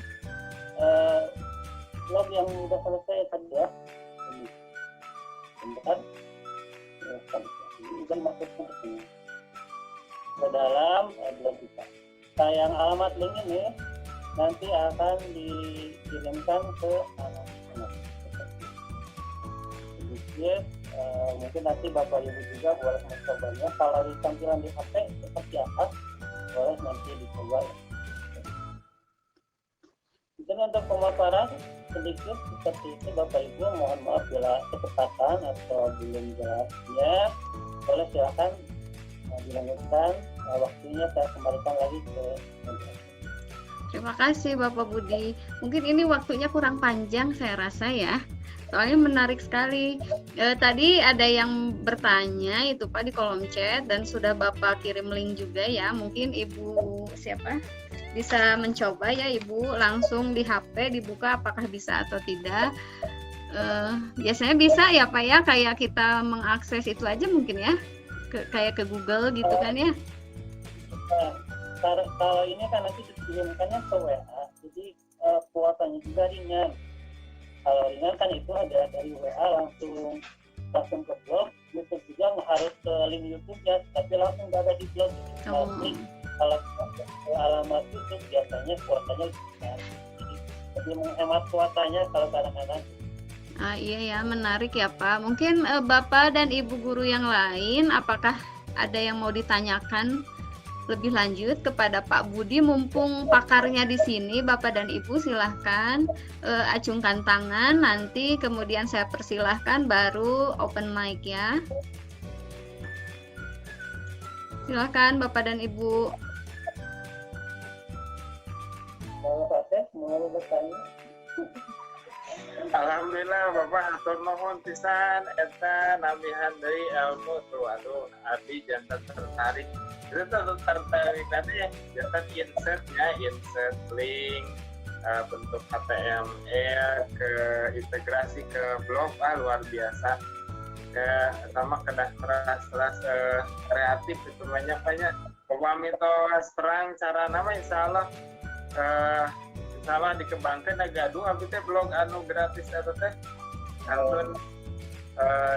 blog yang sudah selesai tadi ya. Ini. Bentar. Dan masuk ke sini. Ke dalam blog kita. Yang alamat link ini nanti akan dikirimkan ke anak-anak. Sedikit. Mungkin nanti Bapak Ibu juga boleh mencobanya. Kalau di tampilan di HP seperti apa, boleh nanti dicoba. Mungkin untuk pemaparan sedikit seperti itu Bapak Ibu, mohon maaf bila kecepatan atau belum jelasnya, boleh silakan dilanjutkan. Waktunya saya kembalikan lagi ke Terima kasih Bapak Budi. Mungkin ini waktunya kurang panjang saya rasa ya. Soalnya menarik sekali. Tadi ada yang bertanya itu Pak di kolom chat dan sudah Bapak kirim link juga ya. Mungkin Ibu siapa bisa mencoba ya Ibu langsung di HP dibuka apakah bisa atau tidak. Biasanya bisa ya Pak ya, kayak kita mengakses itu aja mungkin ya. Kayak ke Google gitu kan ya. Kalau ini kan nanti dikirimkannya ke WA, jadi kuotanya juga ringan. Kalau ringan kan itu ada dari WA langsung ke blog. YouTube juga nggak harus ke link YouTube ya, tapi langsung ada di blog. Kalau ke alamat YouTube biasanya kuotanya lebih besar, jadi lebih menghemat kuotanya kalau kadang-kadang. Iya ya, menarik ya Pak. Mungkin Bapak dan Ibu guru yang lain, apakah ada yang mau ditanyakan lebih lanjut kepada Pak Budi, mumpung pakarnya di sini. Bapak dan Ibu silahkan acungkan tangan, nanti kemudian saya persilahkan baru open mic ya. Silahkan Bapak dan Ibu. Mau bertanya? Alhamdulillah Bapak atur nuhun pisan eta namihan deui ilmu tuh. Aduh abdi jantan tertarik. Itu tertarik tadi jantan insert link bentuk HTML ke integrasi ke blog luar biasa. sama keras kreatif itu banyak pemamitos terang cara nama insyaallah dikembangkan gaduh abis teh blog anu gratis atau teh antun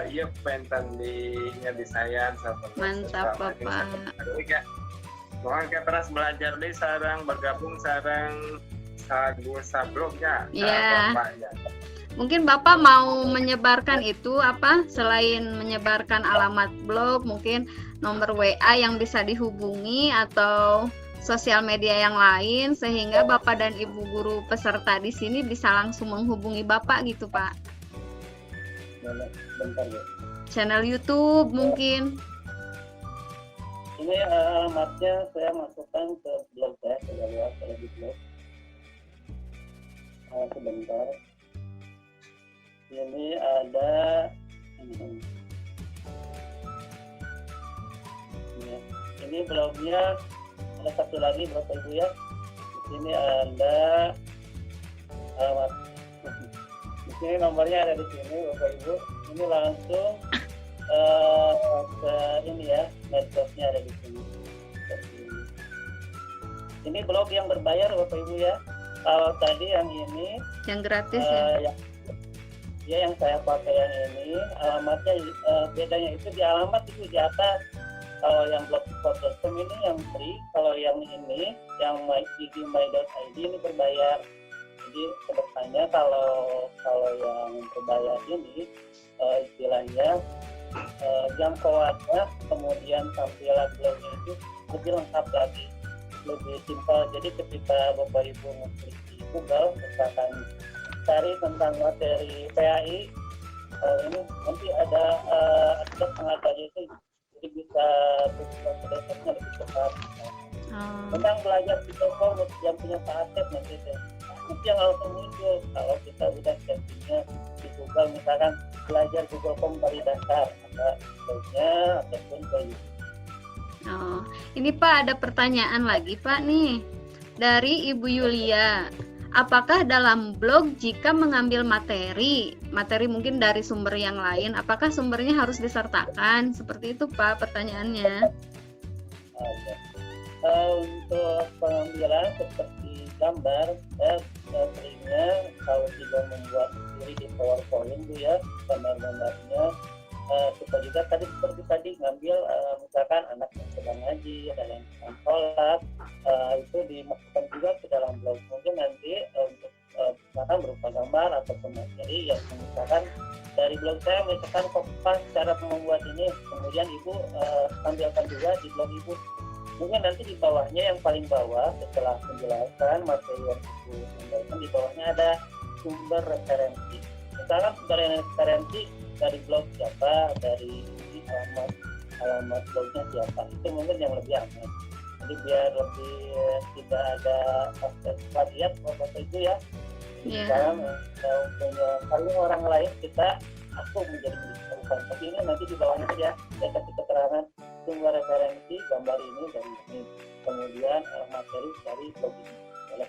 iya pentan di sayan Mantap, Bapak. mohon kita terus belajar di sarang bergabung sarang blognya Iya. bapaknya. Mungkin Bapak mau menyebarkan itu apa? Selain menyebarkan alamat blog, mungkin nomor WA yang bisa dihubungi atau sosial media yang lain sehingga Bapak dan Ibu guru peserta di sini bisa langsung menghubungi Bapak gitu, Pak. Bentar ya. Channel YouTube mungkin. Ini alamatnya saya masukkan ke blog saya, saya lihat ada di blog. Sebentar. Ini ada ini blognya ada satu lagi Bapak Ibu ya. Di sini ada alamat. Di sini nomornya ada di sini Bapak Ibu. Ini langsung ke ini ya, medsosnya ada di sini. Ini blog yang berbayar Bapak Ibu ya. Kalau tadi yang ini Yang gratis ya. yang saya pakai yang ini alamatnya bedanya itu di alamat itu di atas. Kalau yang blogspot.com ini yang free, kalau yang ini yang my.id ini berbayar. Jadi kedepannya kalau yang berbayar ini istilahnya jangkauannya kemudian tampilan blognya itu lebih lengkap lagi, lebih simpel. Jadi ketika Bapak Ibu ngeklik di Google misalkan cari tentang materi PAI ini nanti ada pengadanya itu jadi bisa prosesnya lebih cepat. Tentang belajar di toko yang punya paket nanti yang langsung muncul kalau kita udah settingnya di Google misalkan belajar Google Form dari dasar ada blognya ataupun ke YouTube. Oh, ini Pak ada pertanyaan lagi Pak nih dari Ibu Yulia. Apakah dalam blog jika mengambil materi mungkin dari sumber yang lain, apakah sumbernya harus disertakan? Seperti itu Pak pertanyaannya. Untuk pengambilan seperti gambar, saya seringnya kalau tidak membuat sendiri di PowerPoint Bu ya, gambar-gambarnya kita juga seperti tadi ngambil misalkan anak yang sedang ngaji, ada yang sedang sholat, itu dimasukkan juga ke dalam blog. Mungkin nanti untuk misalkan berupa gambar ataupun materi yang misalkan dari blog saya misalkan kopas cara membuat ini, kemudian Ibu tampilkan juga di blog Ibu. Mungkin nanti di bawahnya yang paling bawah setelah penjelasan materi yang Ibu sampaikan di bawahnya ada sumber referensi. Misalkan sumber referensi dari blog siapa, dari alamat blognya siapa, itu mungkin yang lebih aman. Jadi biar lebih tidak ada akses plagiat Bapak Ibu ya. Misalkan punya paling orang lain aku menjadi bukan, tapi ini nanti di bawahnya saja saya kasih keterangan sumber referensi gambar ini dari ini, kemudian materi dari blog ini.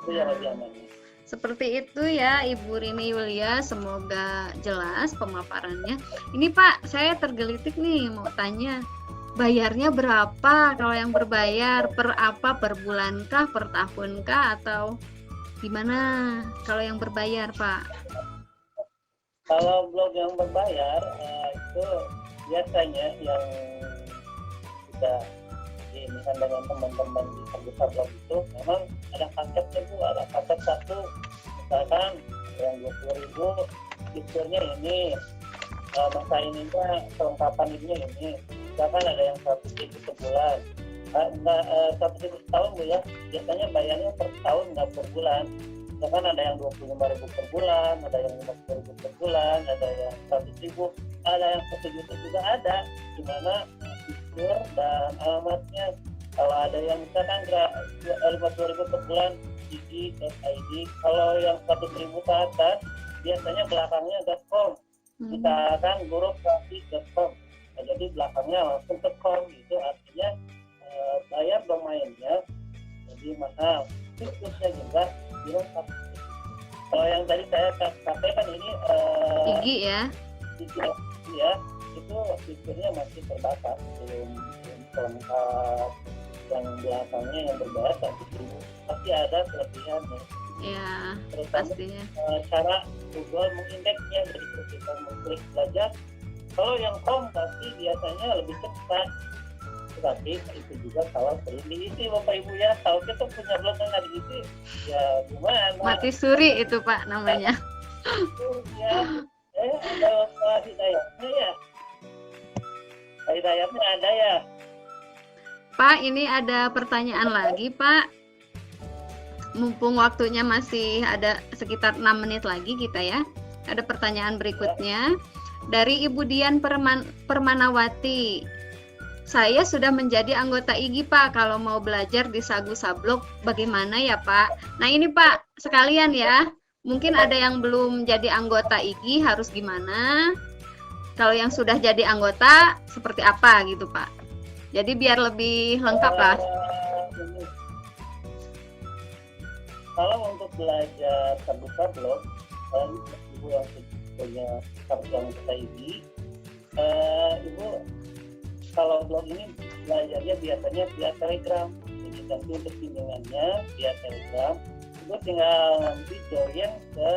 Itu yang lebih aman. Seperti itu ya Ibu Rini Yulia, semoga jelas pemaparannya. Ini Pak, saya tergelitik nih mau tanya, bayarnya berapa kalau yang berbayar? Per apa? Per bulankah? Per tahunkah? Atau gimana kalau yang berbayar Pak? Kalau blog yang berbayar itu biasanya yang kita diinginkan dengan teman-teman di terbuka blog itu memang ada paketnya Bu, ada paket satu misalkan yang 20.000 fiturnya ini, masa ininya kelengkapan ini misalkan ada yang 1.000 sebulan, 1.000 setahun Bu ya, biasanya bayarnya per tahun nggak per bulan. Misalkan ada yang 25.000 per bulan, ada yang 50.000 per bulan, ada yang 100.000, ada yang 1 juta juga ada, di mana fitur dan alamatnya. Kalau ada yang misalkan 50.000 per bulan gigi.id, kalau yang 100.000 ke atas biasanya belakangnya .com, misalkan guru.com, nah, jadi belakangnya langsung ke com, itu artinya bayar domainnya lebih mahal, fiturnya juga dilengkapi. Kalau yang tadi saya sampaikan ini Gigi ya? tidak ya itu fiturnya masih terbatas, belum lengkap. Yang belakangnya yang berbahasa itu pasti ada kelebihannya. Ya, Terutama pastinya. cara Google mengindeksnya, jadi kalau kita mengklik belajar, kalau yang Chrome pasti biasanya lebih cepat. Tetapi itu juga kalau sering diisi Bapak Ibu ya, kalau kita punya blog yang nggak diisi ya gimana? Mati suri itu Pak namanya. Ya, ada hidayahnya ya. Hidayahnya ada ya. Pak, ini ada pertanyaan lagi Pak. Mumpung waktunya masih ada sekitar 6 menit lagi kita ya. Ada pertanyaan berikutnya dari Ibu Dian Permanawati. Saya sudah menjadi anggota IGI Pak. Kalau mau belajar di Sagu Sablok bagaimana ya Pak? Nah ini Pak sekalian ya. Mungkin ada yang belum jadi anggota IGI harus gimana? Kalau yang sudah jadi anggota seperti apa gitu Pak? Jadi biar lebih lengkap lah. Kalau untuk belajar Sagu-Sablok, Ibu yang punya kartu anggota IGI, Ibu kalau blog ini belajarnya biasanya via Telegram. Jadi nanti untuk bimbingannya via Telegram, Ibu tinggal nanti join ke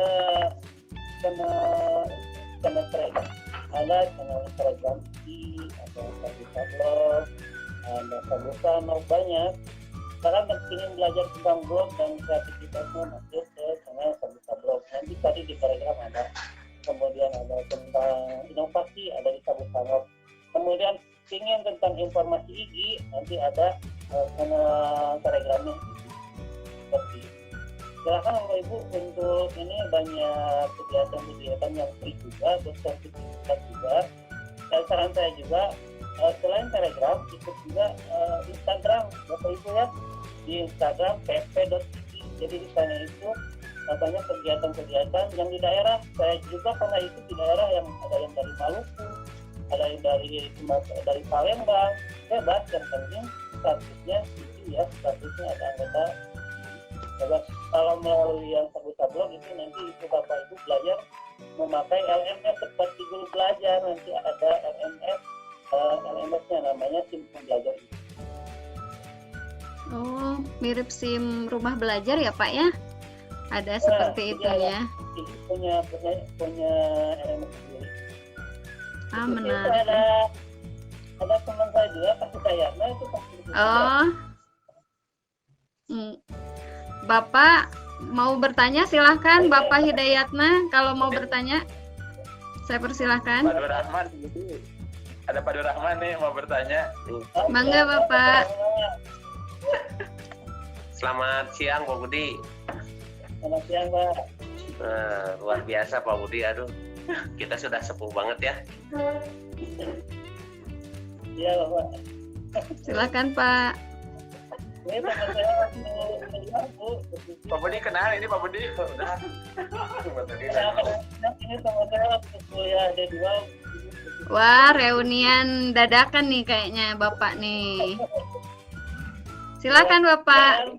channel Telegram. Ada channel Telegram IGI, ada Sagu-Sablok, ada Sagu-Sablok, banyak. Sekarang ingin belajar tentang blog dan kreativitasnya masuk ke channel Sagu-Sablok. Nanti tadi di Telegram ada, kemudian ada tentang inovasi ada di Sagu-Sablok. Kemudian ingin tentang informasi IGI nanti ada channel Telegramnya. Seperti silakan Bapak Ibu untuk ini banyak kegiatan-kegiatan yang free juga, bersertifikat juga. Dan saran saya juga selain Telegram ikut juga Instagram Bapak Ibu ya, di Instagram pp.igi. Jadi di sana itu banyak kegiatan-kegiatan yang di daerah. Saya juga pernah ikut di daerah yang ada yang dari Maluku, ada yang dari Palembang. Bebas, yang penting statusnya itu ya, statusnya ada anggota. Kalau melalui yang Sagu-Sablok itu nanti itu Bapak Ibu belajar memakai LMS seperti guru belajar. Nanti ada LMS-nya namanya SIM Belajar. Oh, mirip SIM rumah belajar ya Pak ya? Ada seperti itu ya. Punya LMS sendiri. Ah, Itu menarik. ada teman saya juga kasih saya. Nah itu pasti. Oh. Bapak mau bertanya silahkan Bapak Hidayatna, kalau mau bertanya saya persilahkan. Pak Rahman, ada Pak Rahman nih mau bertanya. Mangga Bapak. Selamat siang Pak Budi. Selamat siang Pak. Luar biasa Pak Budi, aduh kita sudah sepuh banget ya. Iya Bapak. Silakan Pak. Ini teman saya Bu. Pak Budi kenal ini Pak Budi. Udah. Ini teman saya waktu kuliah D2. Wah, reunian dadakan nih kayaknya Bapak nih. Silakan Bapak.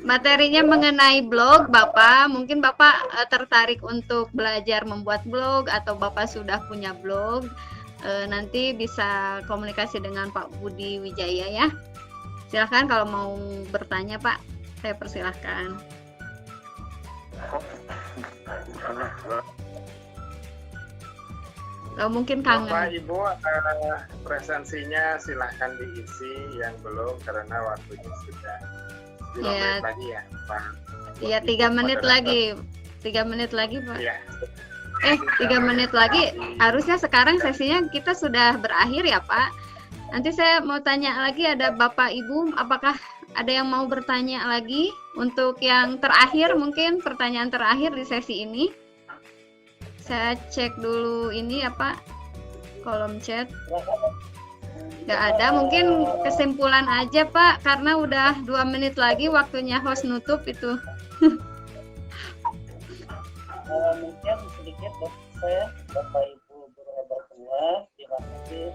Materinya mengenai blog Bapak, mungkin Bapak tertarik untuk belajar membuat blog atau Bapak sudah punya blog, nanti bisa komunikasi dengan Pak Budi Wijaya ya. Silahkan kalau mau bertanya Pak, saya persilahkan. Mungkin kangen. Bapak Ibu presensinya silahkan diisi yang belum karena waktunya sudah 5 menit lagi ya Pak. Iya 3 menit lagi. 3 menit lagi Pak. Iya. 3 menit lagi. Harusnya sekarang sesinya kita sudah berakhir ya Pak. Nanti saya mau tanya lagi, ada Bapak Ibu, apakah ada yang mau bertanya lagi untuk yang terakhir, mungkin pertanyaan terakhir di sesi ini. Saya cek dulu ini ya Pak, kolom chat. Nggak ada, mungkin kesimpulan aja Pak, karena udah 2 menit lagi waktunya host nutup itu. Mungkin sedikit saya Bapak Ibu guru hebat semua, terima kasih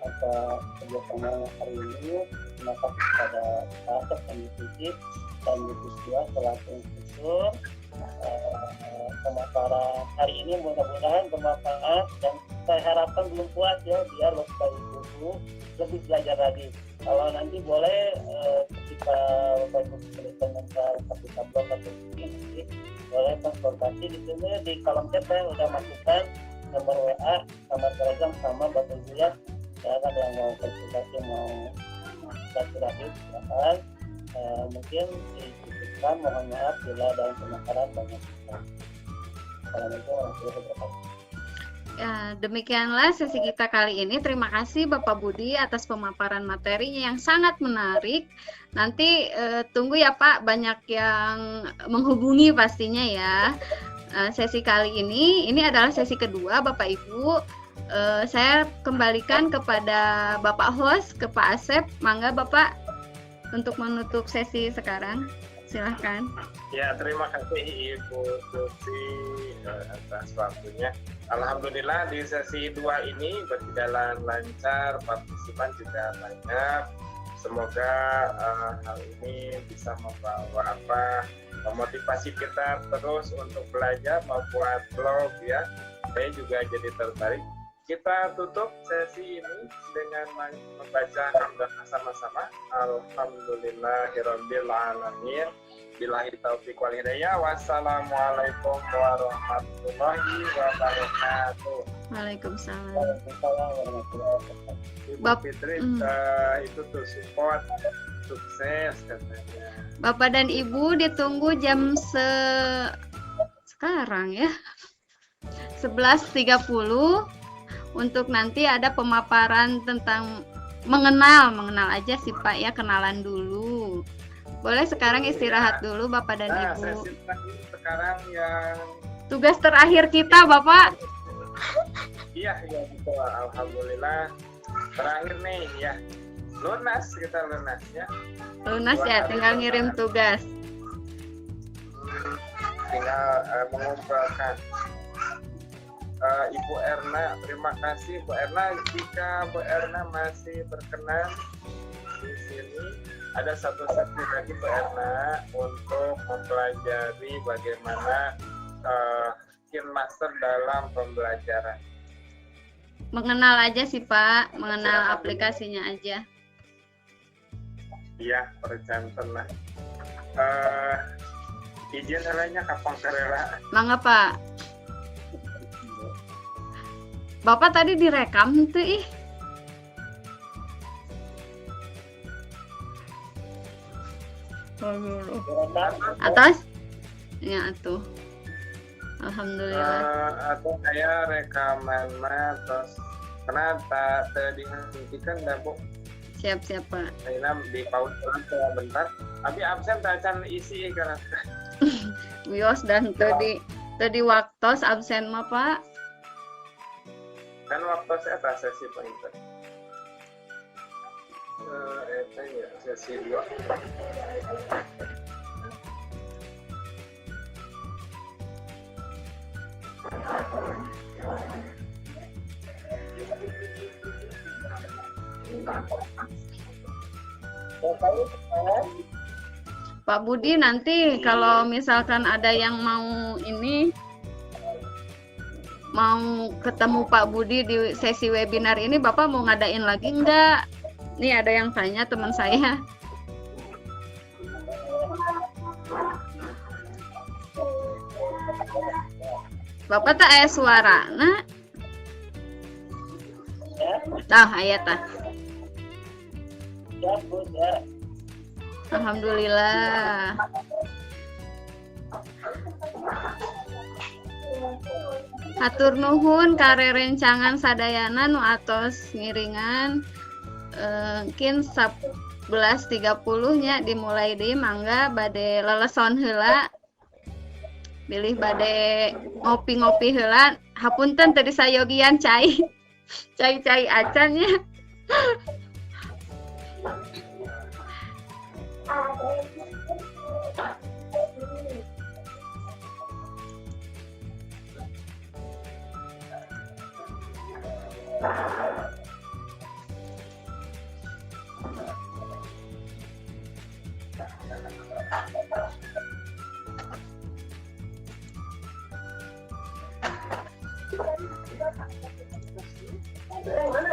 atas kerjasama hari ini. Terima kasih kepada Pak dan Ibu dan Ibu Sia selaku instruktur. Terima pemaparan hari ini mudah-mudahan bermanfaat, dan saya harapkan belum puas ya, biar Bapak Ibu lebih belajar lagi. Kalau nanti boleh ketika Bapak Ibu kesulitan tentang kapita blog atau ini, boleh konsultasi di sini di kolom chat. Saya udah masukkan nomor WA sama Telegram sama Bapak Ibu ya. Ya kan yang mau konsultasi, mau silaturahmi silakan. Mungkin dicukupkan, mohon maaf bila dalam pemaparan banyak kita. Assalamualaikum warahmatullahi wabarakatuh. Ya, demikianlah sesi kita kali ini. Terima kasih Bapak Budi atas pemaparan materinya yang sangat menarik. Nanti tunggu ya Pak, banyak yang menghubungi pastinya ya. Sesi kali ini adalah sesi kedua Bapak Ibu. Saya kembalikan kepada Bapak host, ke Pak Asep. Mangga Bapak untuk menutup sesi sekarang. Silahkan. Ya, terima kasih Ibu Susi atas waktunya. Alhamdulillah di sesi 2 ini berjalan lancar, partisipan juga banyak. Semoga hal ini bisa membawa memotivasi kita terus untuk belajar membuat blog ya. Saya juga jadi tertarik. Kita tutup sesi ini dengan membaca hamdalah sama-sama. Alhamdulillahirabbil alamin. Billahi taufiq wal hidayah. Wassalamualaikum warahmatullahi wabarakatuh. Waalaikumsalam. Waalaikumsalam warahmatullahi wabarakatuh. Ibu Fitri itu tuh support sukses katanya. Bapak dan Ibu ditunggu jam sekarang ya. 11.30 untuk nanti ada pemaparan tentang mengenal aja sih Pak ya, kenalan dulu. Boleh sekarang istirahat dulu Bapak dan Ibu. Sesi sekarang yang Tugas terakhir kita Bapak. iya betul. Alhamdulillah terakhir nih ya. Lunas ya. Lunas ya, tinggal ngirim tugas. Tinggal mengumpulkan. Ibu Erna, terima kasih Bu Erna. Jika Bu Erna masih berkenan di sini, ada satu sesi lagi Bu Erna untuk mempelajari bagaimana skill master dalam pembelajaran. Mengenal aja sih Pak, mengenal aplikasinya aja. Iya, percantan lah. Izin lainnya kapan karela? Mangga Pak. Bapak tadi direkam tuh ih. Atas? Ya tuh. Alhamdulillah. Atau saya rekaman terus karena tak dihentikan dah Bu. Siap Pak. Saya di pause bentar. Tapi absen tak akan isi karena Wios dan tadi waktu absen mah Pak. Kan waktu saya tak sesi pointer. Eta ya sesi 2. Pak Budi nanti kalau misalkan ada yang mau ketemu Pak Budi di sesi webinar ini, Bapak mau ngadain lagi enggak? Nih ada yang tanya teman saya. Bapak tak aya suara, nah? Tah, aya tah. Alhamdulillah. Hatur nuhun kare rencangan sadayana nu atos ngiringan mungkin 11.30 nya dimulai di mangga bade leleson heula pilih bade ngopi-ngopi heula hapunten tadi sayogian cai acannya. Yang mana?